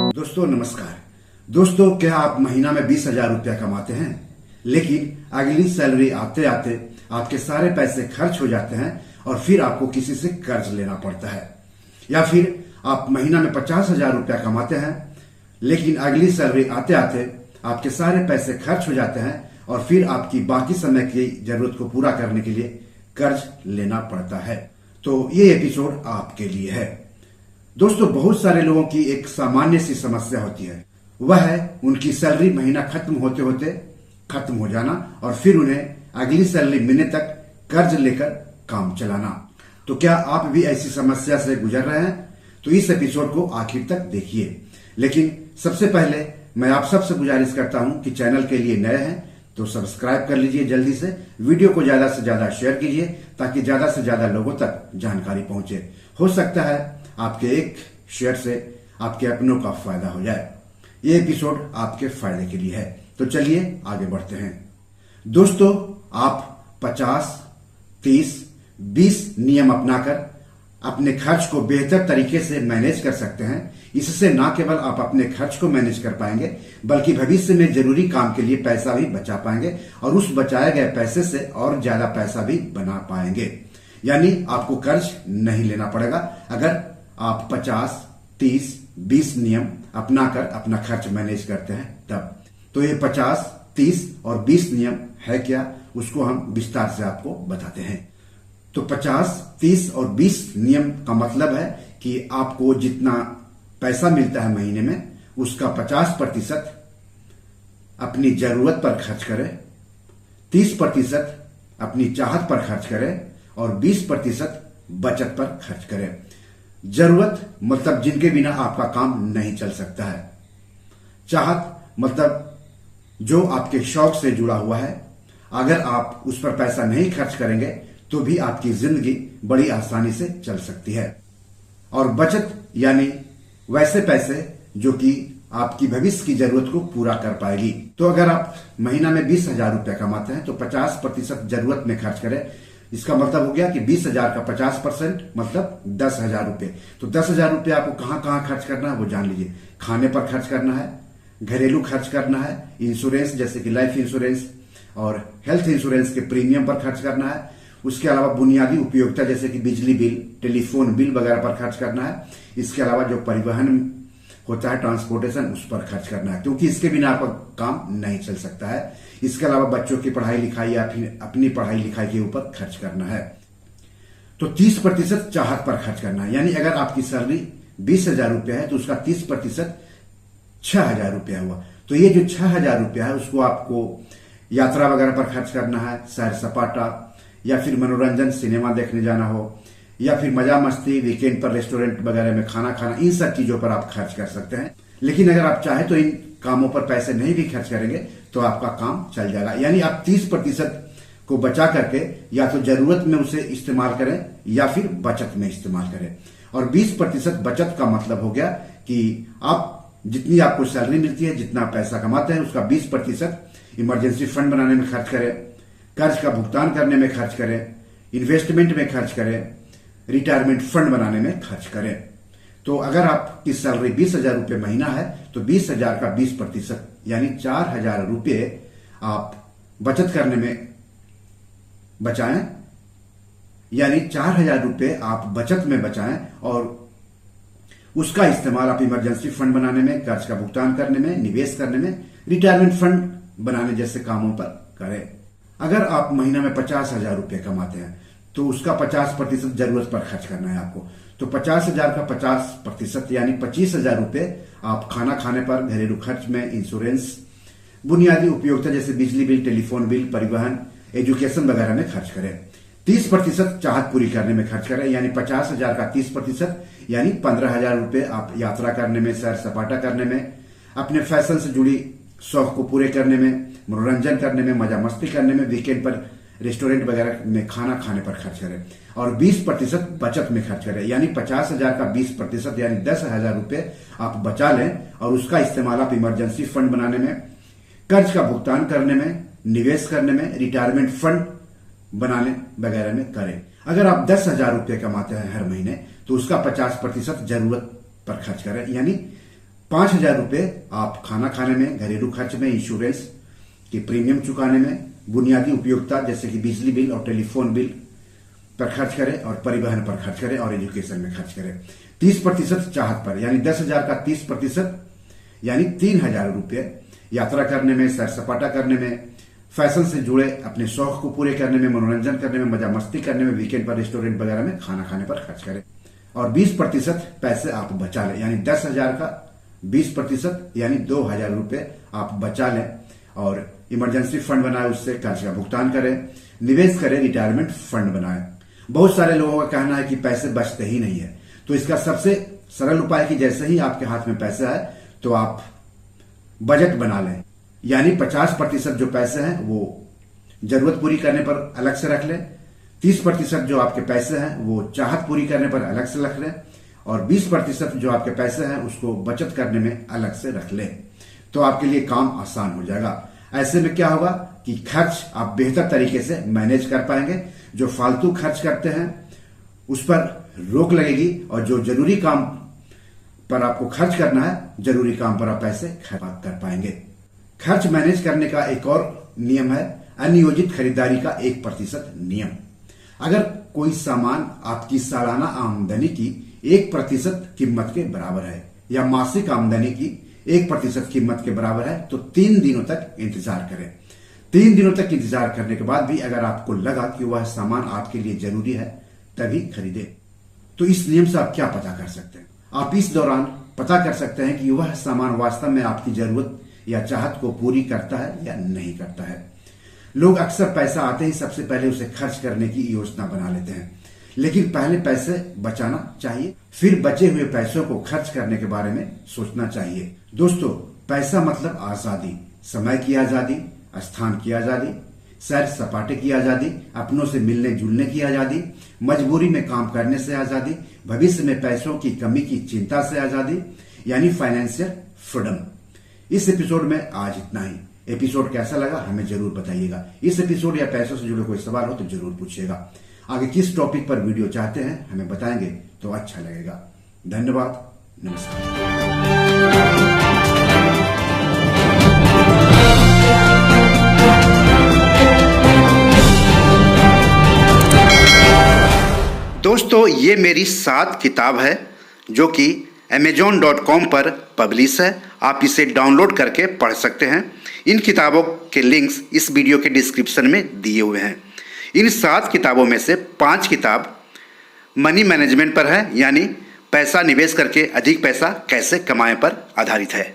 दोस्तों नमस्कार। दोस्तों, क्या आप महीना में 20,000 रुपया कमाते हैं, लेकिन अगली सैलरी आते आते आपके सारे पैसे खर्च हो जाते हैं और फिर आपको किसी से कर्ज लेना पड़ता है? या फिर आप महीना में 50,000 रुपया कमाते हैं, लेकिन अगली सैलरी आते आते आपके सारे पैसे खर्च हो जाते हैं और फिर आपकी बाकी समय की जरूरत को पूरा करने के लिए कर्ज लेना पड़ता है? तो ये एपिसोड आपके लिए है। दोस्तों, बहुत सारे लोगों की एक सामान्य सी समस्या होती है, वह है उनकी सैलरी महीना खत्म होते होते खत्म हो जाना और फिर उन्हें अगली सैलरी मिलने तक कर्ज लेकर काम चलाना। तो क्या आप भी ऐसी समस्या से गुजर रहे हैं? तो इस एपिसोड को आखिर तक देखिए। लेकिन सबसे पहले मैं आप सबसे गुजारिश करता हूं कि चैनल के लिए नए हैं तो सब्सक्राइब कर लीजिए जल्दी से, वीडियो को ज्यादा से ज्यादा शेयर कीजिए ताकि ज्यादा से ज्यादा लोगों तक जानकारी पहुंचे। हो सकता है आपके एक शेयर से आपके अपनों का फायदा हो जाए। ये एपिसोड आपके फायदे के लिए है। तो चलिए आगे बढ़ते हैं। दोस्तों, आप 50, 30, 20 नियम अपनाकर अपने खर्च को बेहतर तरीके से मैनेज कर सकते हैं। इससे न केवल आप अपने खर्च को मैनेज कर पाएंगे, बल्कि भविष्य में जरूरी काम के लिए पैसा भी बचा पाएंगे और उस बचाए गए पैसे से और ज्यादा पैसा भी बना पाएंगे। यानी आपको कर्ज नहीं लेना पड़ेगा अगर आप 50, 30, 20 नियम अपनाकर अपना खर्च मैनेज करते हैं तब। तो ये 50, 30 और 20 नियम है क्या, उसको हम विस्तार से आपको बताते हैं। तो 50, 30 और 20 नियम का मतलब है कि आपको जितना पैसा मिलता है महीने में, उसका 50% अपनी जरूरत पर खर्च करें, 30% अपनी चाहत पर खर्च करें और 20% बचत पर खर्च करें। जरूरत मतलब जिनके बिना आपका काम नहीं चल सकता है। चाहत मतलब जो आपके शौक से जुड़ा हुआ है। अगर आप उस पर पैसा नहीं खर्च करेंगे तो भी आपकी जिंदगी बड़ी आसानी से चल सकती है। और बचत यानी वैसे पैसे जो कि आपकी भविष्य की जरूरत को पूरा कर पाएगी। तो अगर आप महीना में 20,000 रुपया कमाते हैं तो 50% जरूरत में खर्च करें। इसका मतलब हो गया कि 20,000 का 50% मतलब 10,000 रुपये। तो 10,000 रुपये आपको कहां कहां खर्च करना है वो जान लीजिए। खाने पर खर्च करना है, घरेलू खर्च करना है, इंश्योरेंस जैसे कि लाइफ इंश्योरेंस और हेल्थ इंश्योरेंस के प्रीमियम पर खर्च करना है। उसके अलावा बुनियादी उपयोगिता जैसे कि बिजली बिल, टेलीफोन बिल वगैरह पर खर्च करना है। इसके अलावा जो परिवहन होता है, ट्रांसपोर्टेशन, उस पर खर्च करना है, क्योंकि इसके बिना आपका काम नहीं चल सकता है। इसके अलावा बच्चों की पढ़ाई लिखाई या फिर अपनी पढ़ाई लिखाई के ऊपर खर्च करना है। तो 30% चाहत पर खर्च करना है। यानी अगर आपकी सैलरी 20,000 रुपया है तो उसका 30% 6,000 रुपया हुआ। तो ये जो 6,000 रुपया है उसको आपको यात्रा वगैरह पर खर्च करना है, सैर सपाटा या फिर मनोरंजन, सिनेमा देखने जाना हो या फिर मजा मस्ती, वीकेंड पर रेस्टोरेंट वगैरह में खाना खाना, इन सब चीजों पर आप खर्च कर सकते हैं। लेकिन अगर आप चाहें तो इन कामों पर पैसे नहीं भी खर्च करेंगे तो आपका काम चल जाएगा। यानी आप 30% को बचा करके या तो जरूरत में उसे इस्तेमाल करें या फिर बचत में इस्तेमाल करें। और 20% बचत का मतलब हो गया कि आप जितनी आपको सैलरी मिलती है, जितना पैसा कमाते हैं, उसका 20% इमरजेंसी फंड बनाने में खर्च करें, कर्ज का भुगतान करने में खर्च करें, इन्वेस्टमेंट में खर्च करें, रिटायरमेंट फंड बनाने में खर्च करें। तो अगर आपकी सैलरी 20,000 रुपये महीना है तो 20,000 का 20% यानी 4,000 रुपये आप बचत करने में बचाएं। यानी 4,000 रुपये आप बचत में बचाएं और उसका इस्तेमाल आप इमरजेंसी फंड बनाने में, कर्ज का भुगतान करने में, निवेश करने में, रिटायरमेंट फंड बनाने जैसे कामों पर करें। अगर आप महीना में 50,000 रुपये कमाते हैं तो उसका 50% जरूरत पर खर्च करना है आपको। तो 50,000 का 50% यानी 25,000 रुपये आप खाना खाने पर, घरेलू खर्च में, इंश्योरेंस, बुनियादी उपयोगिता जैसे बिजली बिल, टेलीफोन बिल, परिवहन, एजुकेशन वगैरह में खर्च करें। 30% चाहत पूरी करने में खर्च करें। यानी 50,000 का 30% यानी 15,000 रुपये आप यात्रा करने में, सैर सपाटा करने में, अपने फैशन से जुड़ी शौक को पूरे करने में, मनोरंजन करने में, मजा मस्ती करने में, वीकेंड पर रेस्टोरेंट वगैरह में खाना खाने पर खर्च करें। और 20% बचत में खर्च करें। यानी 50,000 का 20% यानी 10,000 रुपये आप बचा लें और उसका इस्तेमाल आप इमरजेंसी फंड बनाने में, कर्ज का भुगतान करने में, निवेश करने में, रिटायरमेंट फंड बनाने वगैरह में करें। अगर आप 10,000 रुपये कमाते हैं हर महीने तो उसका 50% जरूरत पर खर्च करें। यानी 5,000 रुपये आप खाना खाने में, घरेलू खर्च में, इंश्योरेंस की प्रीमियम चुकाने में, बुनियादी उपयोगिता जैसे कि बिजली बिल और टेलीफोन बिल पर खर्च करें और परिवहन पर खर्च करें और एजुकेशन में खर्च करें। 30% चाहत पर, यानी 10,000 का 30% यानी 3,000 रुपये यात्रा करने में, सैर सपाटा करने में, फैशन से जुड़े अपने शौक को पूरे करने में, मनोरंजन करने में, मजा मस्ती करने में, वीकेंड पर रेस्टोरेंट वगैरह में खाना खाने पर खर्च करें। और 20% पैसे आप बचा लें, यानी 10,000 का 20% यानी 2,000 रुपये आप बचा लें और इमरजेंसी फंड बनाए, उससे कर्ज का भुगतान करें, निवेश करें, रिटायरमेंट फंड बनाएं। बहुत सारे लोगों का कहना है कि पैसे बचते ही नहीं है, तो इसका सबसे सरल उपाय कि जैसे ही आपके हाथ में पैसा है तो आप बजट बना लें, यानी 50% जो पैसे हैं वो जरूरत पूरी करने पर अलग से रख लें, 30% जो आपके पैसे हैं वो चाहत पूरी करने पर अलग से रख लें और 20% जो आपके पैसे हैं उसको बचत करने में अलग से रख लें, तो आपके लिए काम आसान हो जाएगा। ऐसे में क्या होगा कि खर्च आप बेहतर तरीके से मैनेज कर पाएंगे। जो फालतू खर्च करते हैं उस पर रोक लगेगी और जो जरूरी काम पर आपको खर्च करना है, जरूरी काम पर आप पैसे खर्च कर पाएंगे। खर्च मैनेज करने का एक और नियम है अनियोजित खरीदारी का 1% नियम। अगर कोई सामान आपकी सालाना आमदनी की 1% कीमत के बराबर है या मासिक आमदनी की 1% कीमत के बराबर है तो 3 दिनों तक इंतजार करें। 3 दिनों तक इंतजार करने के बाद भी अगर आपको लगा कि वह सामान आपके लिए जरूरी है तभी खरीदें। तो इस नियम से आप क्या पता कर सकते हैं? आप इस दौरान पता कर सकते हैं कि वह सामान वास्तव में आपकी जरूरत या चाहत को पूरी करता है या नहीं करता है। लोग अक्सर पैसा आते ही सबसे पहले उसे खर्च करने की योजना बना लेते हैं, लेकिन पहले पैसे बचाना चाहिए, फिर बचे हुए पैसों को खर्च करने के बारे में सोचना चाहिए। दोस्तों, पैसा मतलब आजादी, समय की आजादी, स्थान की आजादी, सैर सपाटे की आजादी, अपनों से मिलने जुलने की आजादी, मजबूरी में काम करने से आजादी, भविष्य में पैसों की कमी की चिंता से आजादी, यानी फाइनेंशियल फ्रीडम। इस एपिसोड में आज इतना ही। एपिसोड कैसा लगा हमें जरूर बताइएगा। इस एपिसोड या पैसों से जुड़े कोई सवाल हो तो जरूर पूछिएगा। आगे किस टॉपिक पर वीडियो चाहते हैं हमें बताएंगे तो अच्छा लगेगा। धन्यवाद, नमस्कार। दोस्तों, ये मेरी 7 किताब है जो कि amazon.com पर पब्लिश है। आप इसे डाउनलोड करके पढ़ सकते हैं। इन किताबों के लिंक्स इस वीडियो के डिस्क्रिप्शन में दिए हुए हैं। इन 7 किताबों में से 5 किताब मनी मैनेजमेंट पर है, यानी पैसा निवेश करके अधिक पैसा कैसे कमाएं पर आधारित है।